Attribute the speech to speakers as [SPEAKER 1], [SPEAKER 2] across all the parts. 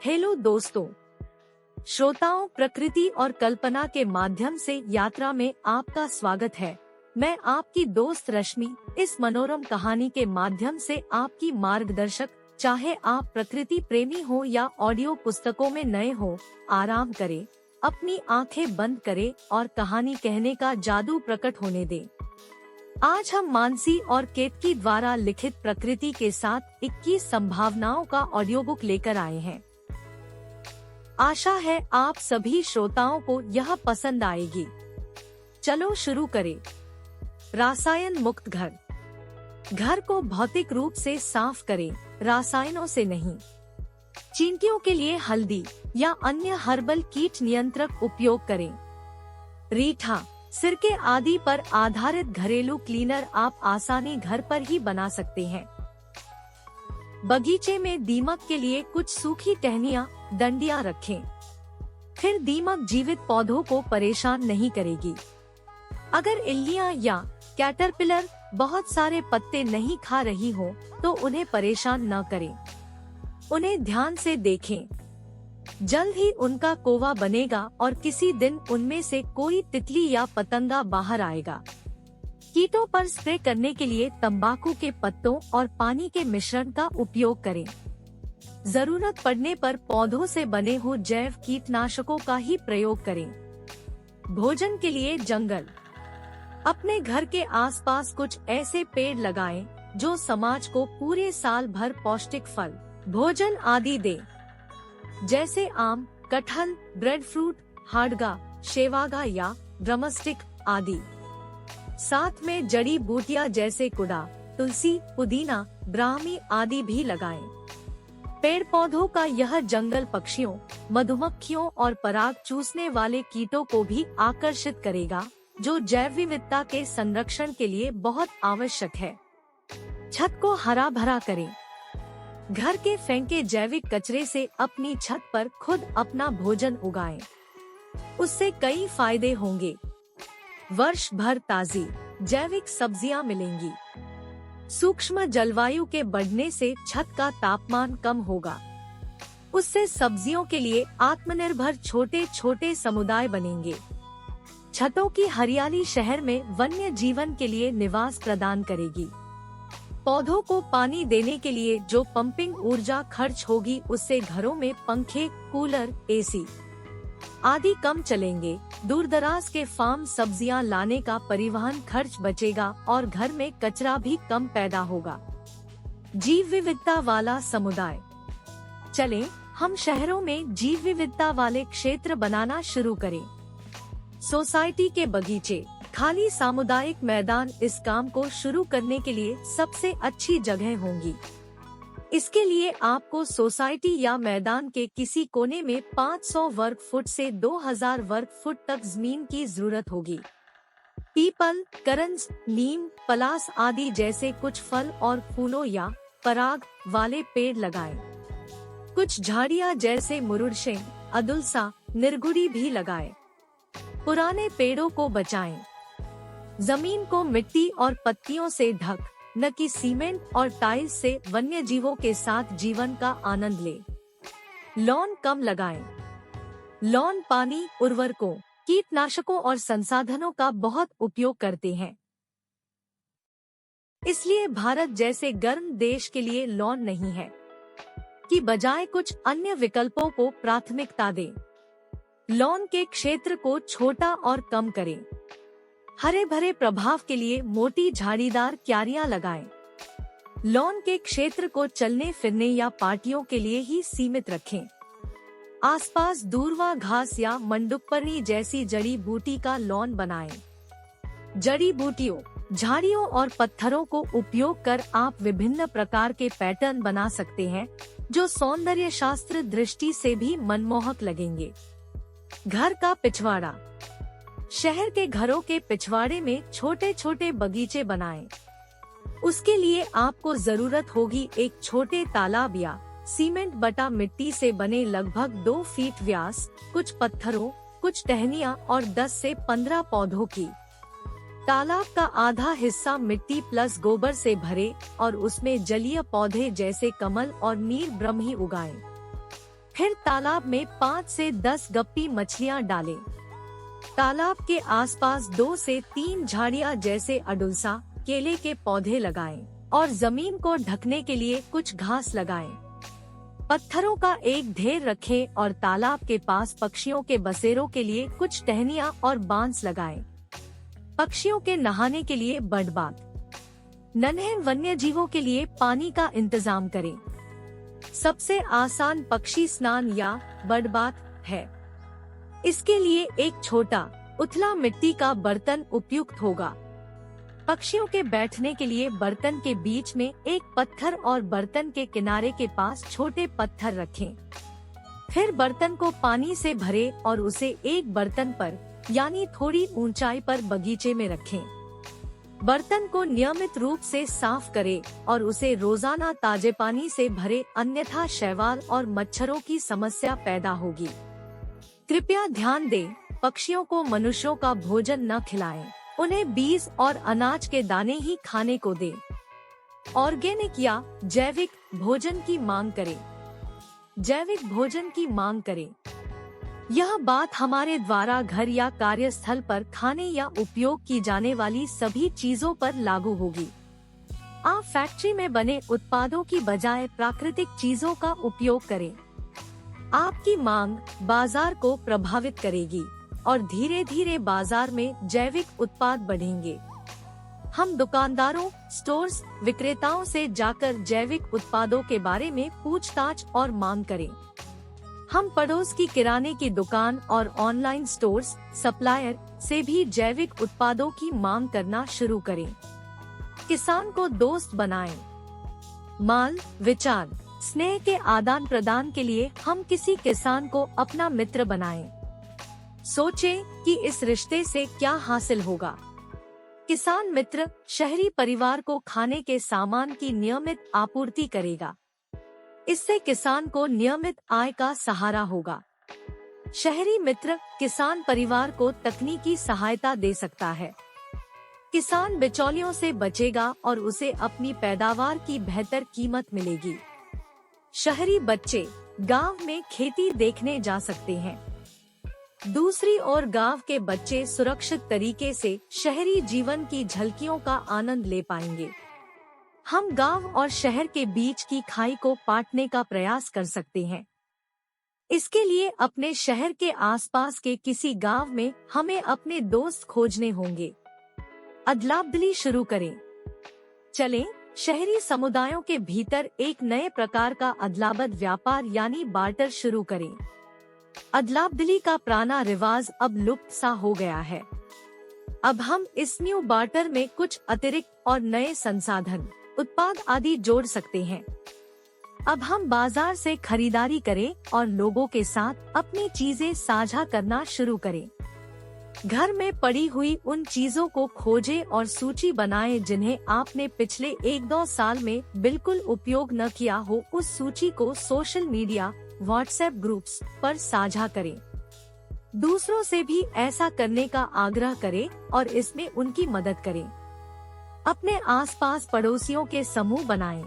[SPEAKER 1] Hello दोस्तों, श्रोताओं, प्रकृति और कल्पना के माध्यम से यात्रा में आपका स्वागत है। मैं आपकी दोस्त रश्मि इस मनोरम कहानी के माध्यम से आपकी मार्गदर्शक। चाहे आप प्रकृति प्रेमी हो या ऑडियो पुस्तकों में नए हो, आराम करें, अपनी आंखें बंद करें और कहानी कहने का जादू प्रकट होने दें। आज हम मानसी और केतकी द्वारा लिखित प्रकृति के साथ 21 संभावनाओं का ऑडियो बुक लेकर आए हैं। आशा है आप सभी श्रोताओं को यह पसंद आएगी। चलो शुरू करें। रासायन मुक्त घर। घर को भौतिक रूप से साफ करें, रासायनों से नहीं। चींटियों के लिए हल्दी या अन्य हर्बल कीट नियंत्रक उपयोग करें। रीठा, सिरके आदि पर आधारित घरेलू क्लीनर आप आसानी घर पर ही बना सकते हैं। बगीचे में दीमक के लिए कुछ सूखी टहनियाँ, डंडियाँ रखें। फिर दीमक जीवित पौधों को परेशान नहीं करेगी। अगर इल्लियाँ या कैटरपिलर बहुत सारे पत्ते नहीं खा रही हो, तो उन्हें परेशान न करें। उन्हें ध्यान से देखें। जल्द ही उनका कोवा बनेगा और किसी दिन उनमें से कोई तितली या पतंगा बाहर आएगा। कीटों पर स्प्रे करने के लिए तंबाकू के पत्तों और पानी के मिश्रण का उपयोग करें। जरूरत पड़ने पर पौधों से बने हुए जैव कीटनाशकों का ही प्रयोग करें। भोजन के लिए जंगल। अपने घर के आसपास कुछ ऐसे पेड़ लगाएं जो समाज को पूरे साल भर पौष्टिक फल, भोजन आदि दे, जैसे आम, कटहल, ब्रेड फ्रूट, हाड़गा, शेवागा या ड्रमस्टिक आदि। साथ में जड़ी बूटियां जैसे कुड़ा, तुलसी, पुदीना, ब्राह्मी आदि भी लगाएं। पेड़ पौधों का यह जंगल पक्षियों, मधुमक्खियों और पराग चूसने वाले कीटों को भी आकर्षित करेगा, जो जैव विविधता के संरक्षण के लिए बहुत आवश्यक है। छत को हरा भरा करें। घर के फेंके जैविक कचरे से अपनी छत पर खुद अपना भोजन उगाएं। उससे कई फायदे होंगे। वर्ष भर ताजी जैविक सब्जियां मिलेंगी। सूक्ष्म जलवायु के बढ़ने से छत का तापमान कम होगा। उससे सब्जियों के लिए आत्मनिर्भर छोटे छोटे समुदाय बनेंगे। छतों की हरियाली शहर में वन्य जीवन के लिए निवास प्रदान करेगी। पौधों को पानी देने के लिए जो पंपिंग ऊर्जा खर्च होगी, उससे घरों में पंखे, कूलर, एसी आदि कम चलेंगे। दूरदराज के फार्म सब्जियां लाने का परिवहन खर्च बचेगा और घर में कचरा भी कम पैदा होगा। जीव विविधता वाला समुदाय। चलें, हम शहरों में जीव विविधता वाले क्षेत्र बनाना शुरू करें। सोसाइटी के बगीचे, खाली सामुदायिक मैदान इस काम को शुरू करने के लिए सबसे अच्छी जगह होंगी। इसके लिए आपको सोसाइटी या मैदान के किसी कोने में 500 वर्ग फुट से 2000 वर्ग फुट तक जमीन की जरूरत होगी। पीपल, करंज, नीम, पलास आदि जैसे कुछ फल और फूलों या पराग वाले पेड़ लगाएं। कुछ झाड़ियां जैसे मुरुड़शे, अदुलसा, निरगुड़ी भी लगाएं। पुराने पेड़ों को बचाएं। जमीन को मिट्टी और पत्तियों से ढक, न कि सीमेंट और टाइल्स से। वन्य जीवों के साथ जीवन का आनंद ले। लॉन कम लगाएं। लॉन पानी, उर्वरकों, कीटनाशकों और संसाधनों का बहुत उपयोग करते हैं। इसलिए भारत जैसे गर्म देश के लिए लॉन नहीं है, कि बजाय कुछ अन्य विकल्पों को प्राथमिकता दें। लॉन के क्षेत्र को छोटा और कम करें। हरे भरे प्रभाव के लिए मोटी झाड़ीदार क्यारियां लगाएं। लॉन के क्षेत्र को चलने फिरने या पार्टियों के लिए ही सीमित रखें। आसपास दूर्वा घास या मंडुकपर्णी जैसी जड़ी बूटी का लॉन बनाएं। जड़ी बूटियों, झाड़ियों और पत्थरों को उपयोग कर आप विभिन्न प्रकार के पैटर्न बना सकते हैं, जो सौंदर्य शास्त्र दृष्टि से भी मनमोहक लगेंगे। घर का पिछवाड़ा। शहर के घरों के पिछवाड़े में छोटे छोटे बगीचे बनाएं। उसके लिए आपको जरूरत होगी एक छोटे तालाब या सीमेंट बटा मिट्टी से बने लगभग 2 फीट व्यास, कुछ पत्थरों, कुछ टहनियां और 10 से 15 पौधों की। तालाब का आधा हिस्सा मिट्टी प्लस गोबर से भरे और उसमें जलीय पौधे जैसे कमल और नीर ब्रह्मी उगाएं। फिर तालाब में 5 से 10 गप्पी मछलियां डालें। तालाब के आसपास 2 से 3 झाड़ियां जैसे अडुलसा, केले के पौधे लगाएं और जमीन को ढकने के लिए कुछ घास लगाएं। पत्थरों का एक ढेर रखें और तालाब के पास पक्षियों के बसेरों के लिए कुछ टहनियां और बांस लगाएं। पक्षियों के नहाने के लिए बर्डबाथ, नन्हे वन्य जीवों के लिए पानी का इंतजाम करें। सबसे आसान पक्षी स्नान या बर्डबाथ है। इसके लिए एक छोटा उथला मिट्टी का बर्तन उपयुक्त होगा। पक्षियों के बैठने के लिए बर्तन के बीच में एक पत्थर और बर्तन के किनारे के पास छोटे पत्थर रखें। फिर बर्तन को पानी से भरें और उसे एक बर्तन पर यानी थोड़ी ऊंचाई पर बगीचे में रखें। बर्तन को नियमित रूप से साफ करें और उसे रोजाना ताजे पानी से भरें, अन्यथा शैवाल और मच्छरों की समस्या पैदा होगी। कृपया ध्यान दें, पक्षियों को मनुष्यों का भोजन न खिलाएं। उन्हें बीज और अनाज के दाने ही खाने को दें। ऑर्गेनिक या जैविक भोजन की मांग करें। जैविक भोजन की मांग करें। यह बात हमारे द्वारा घर या कार्यस्थल पर खाने या उपयोग की जाने वाली सभी चीजों पर लागू होगी। आप फैक्ट्री में बने उत्पादों की बजाय प्राकृतिक चीजों का उपयोग करें। आपकी मांग बाजार को प्रभावित करेगी और धीरे धीरे बाजार में जैविक उत्पाद बढ़ेंगे। हम दुकानदारों, स्टोर्स, विक्रेताओं से जाकर जैविक उत्पादों के बारे में पूछताछ और मांग करें। हम पड़ोस की किराने की दुकान और ऑनलाइन स्टोर्स, सप्लायर से भी जैविक उत्पादों की मांग करना शुरू करें। किसान को दोस्त बनाएं। माल, विचार, स्नेह के आदान प्रदान के लिए हम किसी किसान को अपना मित्र बनाएं। सोचें कि इस रिश्ते से क्या हासिल होगा। किसान मित्र शहरी परिवार को खाने के सामान की नियमित आपूर्ति करेगा। इससे किसान को नियमित आय का सहारा होगा। शहरी मित्र किसान परिवार को तकनीकी सहायता दे सकता है। किसान बिचौलियों से बचेगा और उसे अपनी पैदावार की बेहतर कीमत मिलेगी। शहरी बच्चे गांव में खेती देखने जा सकते हैं। दूसरी ओर गांव के बच्चे सुरक्षित तरीके से शहरी जीवन की झलकियों का आनंद ले पाएंगे। हम गांव और शहर के बीच की खाई को पाटने का प्रयास कर सकते हैं। इसके लिए अपने शहर के आसपास के किसी गांव में हमें अपने दोस्त खोजने होंगे। अदला-बदली शुरू करें। चलें, शहरी समुदायों के भीतर एक नए प्रकार का अदलाबद व्यापार यानी बार्टर शुरू करें। अदला-बदली का पुराना रिवाज अब लुप्त सा हो गया है। अब हम इस न्यू बार्टर में कुछ अतिरिक्त और नए संसाधन, उत्पाद आदि जोड़ सकते हैं। अब हम बाजार से खरीदारी करें और लोगों के साथ अपनी चीजें साझा करना शुरू करें। घर में पड़ी हुई उन चीजों को खोजें और सूची बनाएं जिन्हें आपने पिछले 1-2 साल में बिल्कुल उपयोग न किया हो। उस सूची को सोशल मीडिया, व्हाट्सएप ग्रुप्स पर साझा करें। दूसरों से भी ऐसा करने का आग्रह करें और इसमें उनकी मदद करें। अपने आसपास पड़ोसियों के समूह बनाएं।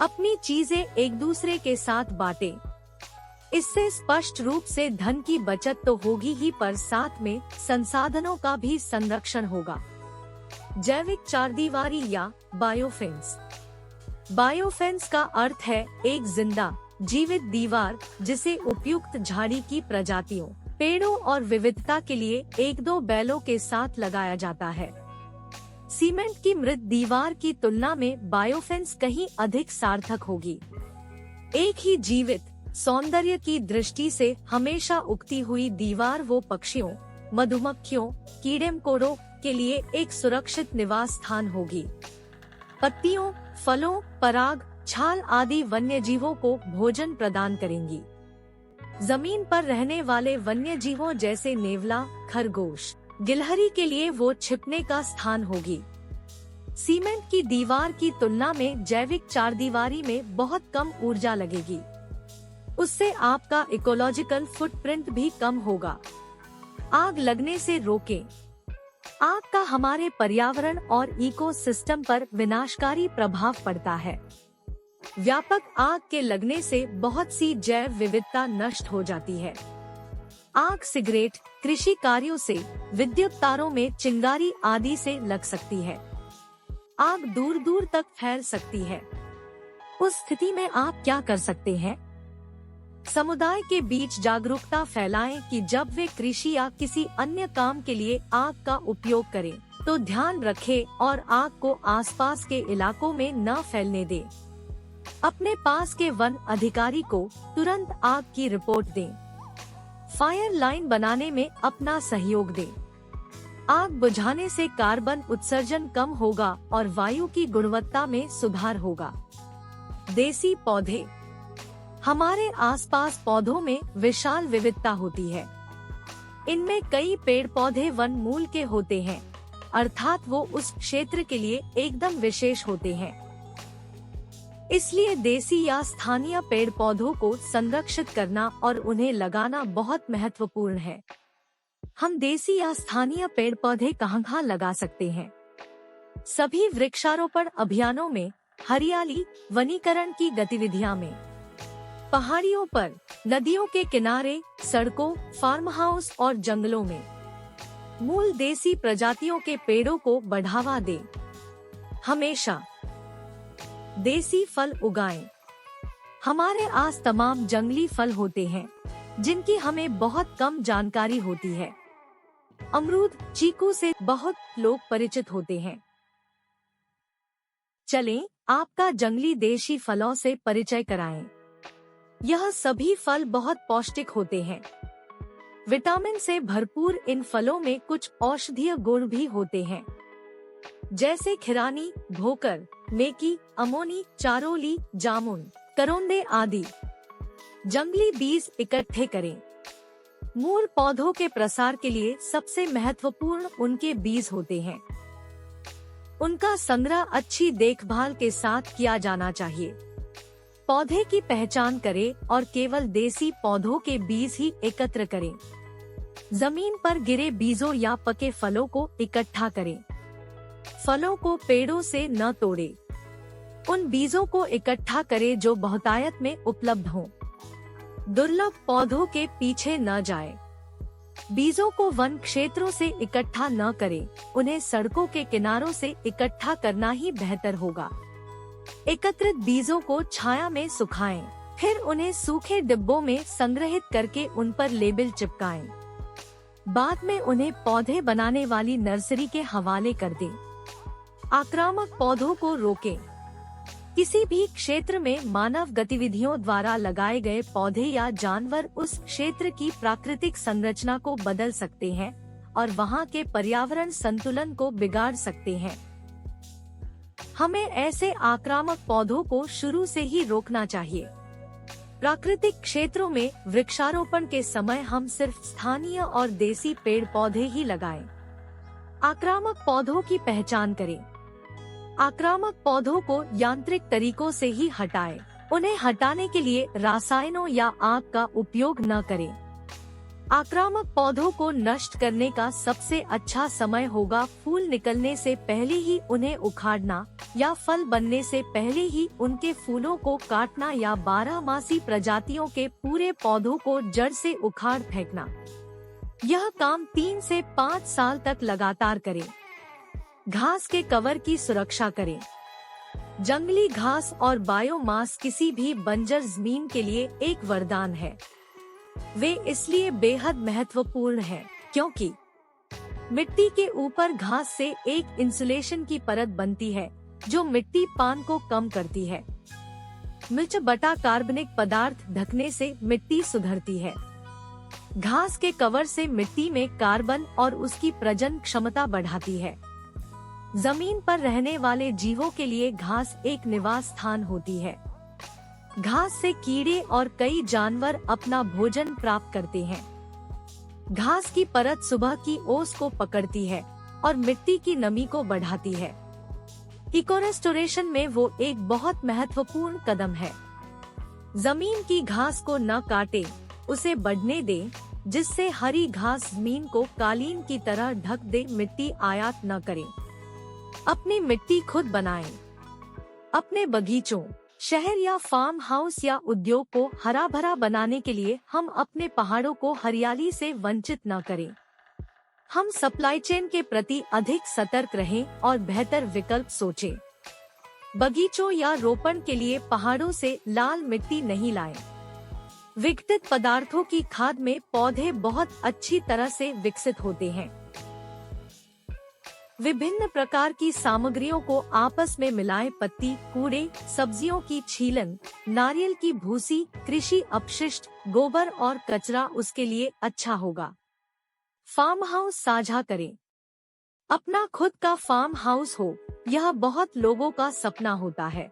[SPEAKER 1] अपनी चीजें एक दूसरे के साथ बांटें। इससे स्पष्ट रूप से धन की बचत तो होगी ही, पर साथ में संसाधनों का भी संरक्षण होगा। जैविक चारदीवारी या बायोफेंस। बायोफेंस का अर्थ है एक जिंदा, जीवित दीवार जिसे उपयुक्त झाड़ी की प्रजातियों, पेड़ों और विविधता के लिए 1-2 बैलों के साथ लगाया जाता है। सीमेंट की मृत दीवार की तुलना में बायोफेंस कहीं अधिक सार्थक होगी। एक ही जीवित, सौंदर्य की दृष्टि से हमेशा उगती हुई दीवार वो पक्षियों, मधुमक्खियों, कीड़े-मकोड़ों के लिए एक सुरक्षित निवास स्थान होगी। पत्तियों, फलों, पराग, छाल आदि वन्य जीवों को भोजन प्रदान करेंगी। जमीन पर रहने वाले वन्य जीवों जैसे नेवला, खरगोश, गिलहरी के लिए वो छिपने का स्थान होगी। सीमेंट की दीवार की तुलना में जैविक चारदीवारी में बहुत कम ऊर्जा लगेगी। उससे आपका इकोलॉजिकल फुटप्रिंट भी कम होगा। आग लगने से रोकें। आग का हमारे पर्यावरण और इकोसिस्टम पर विनाशकारी प्रभाव पड़ता है। व्यापक आग के लगने से बहुत सी जैव विविधता नष्ट हो जाती है। आग सिगरेट, कृषि कार्यों से, विद्युत तारों में चिंगारी आदि से लग सकती है। आग दूर दूर तक फैल सकती है। उस स्थिति में आप क्या कर सकते हैं? समुदाय के बीच जागरूकता फैलाएं कि जब वे कृषि या किसी अन्य काम के लिए आग का उपयोग करें, तो ध्यान रखें और आग को आसपास के इलाकों में न फैलने दें। अपने पास के वन अधिकारी को तुरंत आग की रिपोर्ट दें। फायर लाइन बनाने में अपना सहयोग दें। आग बुझाने से कार्बन उत्सर्जन कम होगा और वायु की गुणवत्ता में सुधार होगा। देसी पौधे। हमारे आसपास पौधों में विशाल विविधता होती है। इनमें कई पेड़ पौधे वन मूल के होते हैं, अर्थात वो उस क्षेत्र के लिए एकदम विशेष होते हैं। इसलिए देसी या स्थानीय पेड़ पौधों को संरक्षित करना और उन्हें लगाना बहुत महत्वपूर्ण है। हम देसी या स्थानीय पेड़ पौधे कहाँ लगा सकते हैं? सभी वृक्षारोपण अभियानों में, हरियाली वनीकरण की गतिविधियां में, पहाड़ियों पर, नदियों के किनारे, सड़कों, फार्म हाउस और जंगलों में मूल देसी प्रजातियों के पेड़ों को बढ़ावा दें। हमेशा देसी फल उगाएं। हमारे आस तमाम जंगली फल होते हैं जिनकी हमें बहुत कम जानकारी होती है। अमरूद, चीकू से बहुत लोग परिचित होते हैं। चलें, आपका जंगली देशी फलों से परिचय कराएं। यह सभी फल बहुत पौष्टिक होते हैं। विटामिन से भरपूर इन फलों में कुछ औषधीय गुण भी होते हैं, जैसे खिरानी, भोकर, मेकी, अमोनी, चारोली, जामुन, करोंदे आदि। जंगली बीज इकट्ठे करें। मूल पौधों के प्रसार के लिए सबसे महत्वपूर्ण उनके बीज होते हैं। उनका संग्रह अच्छी देखभाल के साथ किया जाना चाहिए। पौधे की पहचान करें और केवल देसी पौधों के बीज ही एकत्र करें। जमीन पर गिरे बीजों या पके फलों को इकट्ठा करें। फलों को पेड़ों से न तोड़ें। उन बीजों को इकट्ठा करें जो बहुतायत में उपलब्ध हों। दुर्लभ पौधों के पीछे न जाएं। बीजों को वन क्षेत्रों से इकट्ठा न करें, उन्हें सड़कों के किनारों से इकट्ठा करना ही बेहतर होगा। एकत्रित बीजों को छाया में सुखाएं, फिर उन्हें सूखे डिब्बों में संग्रहित करके उन पर लेबल चिपकाएं। बाद में उन्हें पौधे बनाने वाली नर्सरी के हवाले कर दें। आक्रामक पौधों को रोकें। किसी भी क्षेत्र में मानव गतिविधियों द्वारा लगाए गए पौधे या जानवर उस क्षेत्र की प्राकृतिक संरचना को बदल सकते हैं और वहां के पर्यावरण संतुलन को बिगाड़ सकते हैं। हमें ऐसे आक्रामक पौधों को शुरू से ही रोकना चाहिए। प्राकृतिक क्षेत्रों में वृक्षारोपण के समय हम सिर्फ स्थानीय और देसी पेड़ पौधे ही लगाएं। आक्रामक पौधों की पहचान करें। आक्रामक पौधों को यांत्रिक तरीकों से ही हटाएं। उन्हें हटाने के लिए रासायनों या आग का उपयोग न करें। आक्रामक पौधों को नष्ट करने का सबसे अच्छा समय होगा फूल निकलने से पहले ही उन्हें उखाड़ना या फल बनने से पहले ही उनके फूलों को काटना या 12मासी प्रजातियों के पूरे पौधों को जड़ से उखाड़ फेंकना। यह काम 3 से 5 साल तक लगातार करें। घास के कवर की सुरक्षा करें। जंगली घास और बायोमास किसी भी बंजर जमीन के लिए एक वरदान है। वे इसलिए बेहद महत्वपूर्ण हैं, क्योंकि मिट्टी के ऊपर घास से एक इंसुलेशन की परत बनती है जो मिट्टी पान को कम करती है। मिर्च बटा कार्बनिक पदार्थ ढकने से मिट्टी सुधरती है। घास के कवर से मिट्टी में कार्बन और उसकी प्रजनन क्षमता बढ़ाती है। जमीन पर रहने वाले जीवों के लिए घास एक निवास स्थान होती है। घास से कीड़े और कई जानवर अपना भोजन प्राप्त करते हैं। घास की परत सुबह की ओस को पकड़ती है और मिट्टी की नमी को बढ़ाती है। इको रेस्टोरेशन में वो एक बहुत महत्वपूर्ण कदम है। जमीन की घास को न काटें, उसे बढ़ने दें, जिससे हरी घास जमीन को कालीन की तरह ढक दे। मिट्टी आयात न करें। अपनी मिट्टी खुद बनाएं। अपने बगीचों, शहर या फार्म हाउस या उद्योग को हरा भरा बनाने के लिए हम अपने पहाड़ों को हरियाली से वंचित न करें। हम सप्लाई चेन के प्रति अधिक सतर्क रहें और बेहतर विकल्प सोचें। बगीचों या रोपण के लिए पहाड़ों से लाल मिट्टी नहीं लाएं। विघटित पदार्थों की खाद में पौधे बहुत अच्छी तरह से विकसित होते हैं। विभिन्न प्रकार की सामग्रियों को आपस में मिलाएं। पत्ती, कूड़े, सब्जियों की छीलन, नारियल की भूसी, कृषि अपशिष्ट, गोबर और कचरा उसके लिए अच्छा होगा। फार्म हाउस साझा करें। अपना खुद का फार्म हाउस हो, यह बहुत लोगों का सपना होता है,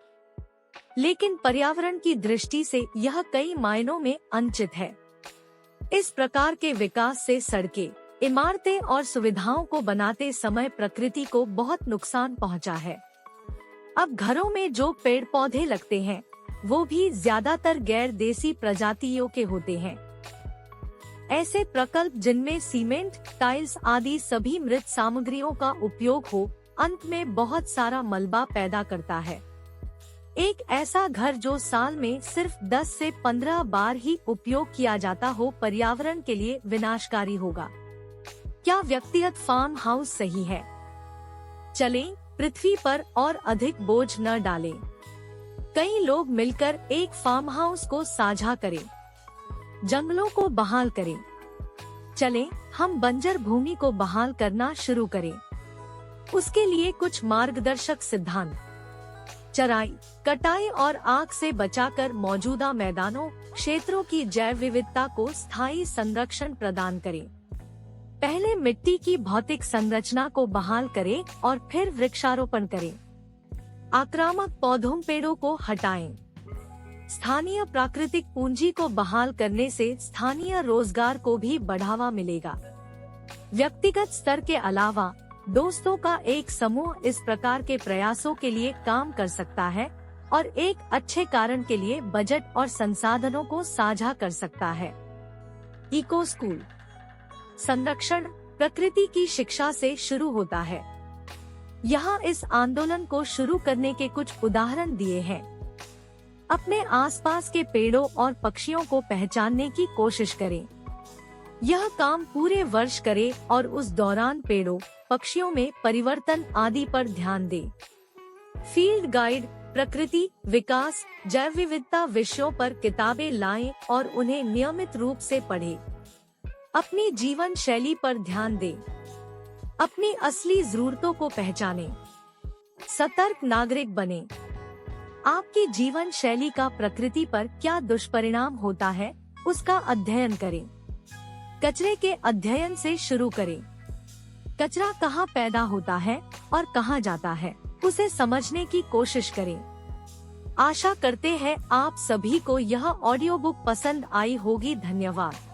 [SPEAKER 1] लेकिन पर्यावरण की दृष्टि से यह कई मायनों में अनुचित है। इस प्रकार के विकास से सड़कें, इमारतें और सुविधाओं को बनाते समय प्रकृति को बहुत नुकसान पहुंचा है। अब घरों में जो पेड़ पौधे लगते हैं, वो भी ज्यादातर गैर देसी प्रजातियों के होते हैं। ऐसे प्रकल्प जिनमें सीमेंट, टाइल्स आदि सभी मृत सामग्रियों का उपयोग हो, अंत में बहुत सारा मलबा पैदा करता है। एक ऐसा घर जो साल में सिर्फ 10 से 15 बार ही उपयोग किया जाता हो, पर्यावरण के लिए विनाशकारी होगा। क्या व्यक्तिगत फार्म हाउस सही है? चलें, पृथ्वी पर और अधिक बोझ न डालें। कई लोग मिलकर एक फार्म हाउस को साझा करें। जंगलों को बहाल करें। चलें, हम बंजर भूमि को बहाल करना शुरू करें। उसके लिए कुछ मार्गदर्शक सिद्धांत: चराई, कटाई और आग से बचाकर मौजूदा मैदानों, क्षेत्रों की जैव विविधता को स्थायी संरक्षण प्रदान करें। पहले मिट्टी की भौतिक संरचना को बहाल करें और फिर वृक्षारोपण करें। आक्रामक पौधों, पेड़ों को हटाएं। स्थानीय प्राकृतिक पूंजी को बहाल करने से स्थानीय रोजगार को भी बढ़ावा मिलेगा। व्यक्तिगत स्तर के अलावा दोस्तों का एक समूह इस प्रकार के प्रयासों के लिए काम कर सकता है और एक अच्छे कारण के लिए बजट और संसाधनों को साझा कर सकता है। इको स्कूल संरक्षण प्रकृति की शिक्षा से शुरू होता है। यहाँ इस आंदोलन को शुरू करने के कुछ उदाहरण दिए हैं। अपने आसपास के पेड़ों और पक्षियों को पहचानने की कोशिश करें। यह काम पूरे वर्ष करें और उस दौरान पेड़ों, पक्षियों में परिवर्तन आदि पर ध्यान दें। फील्ड गाइड, प्रकृति, विकास, जैव विविधता विषयों पर किताबें लाएं और उन्हें नियमित रूप से पढ़ें। अपनी जीवन शैली पर ध्यान दें। अपनी असली जरूरतों को पहचानें। सतर्क नागरिक बनें। आपकी जीवन शैली का प्रकृति पर क्या दुष्परिणाम होता है, उसका अध्ययन करें। कचरे के अध्ययन से शुरू करें। कचरा कहाँ पैदा होता है और कहाँ जाता है, उसे समझने की कोशिश करें। आशा करते हैं आप सभी को यह ऑडियो बुक पसंद आई होगी। धन्यवाद।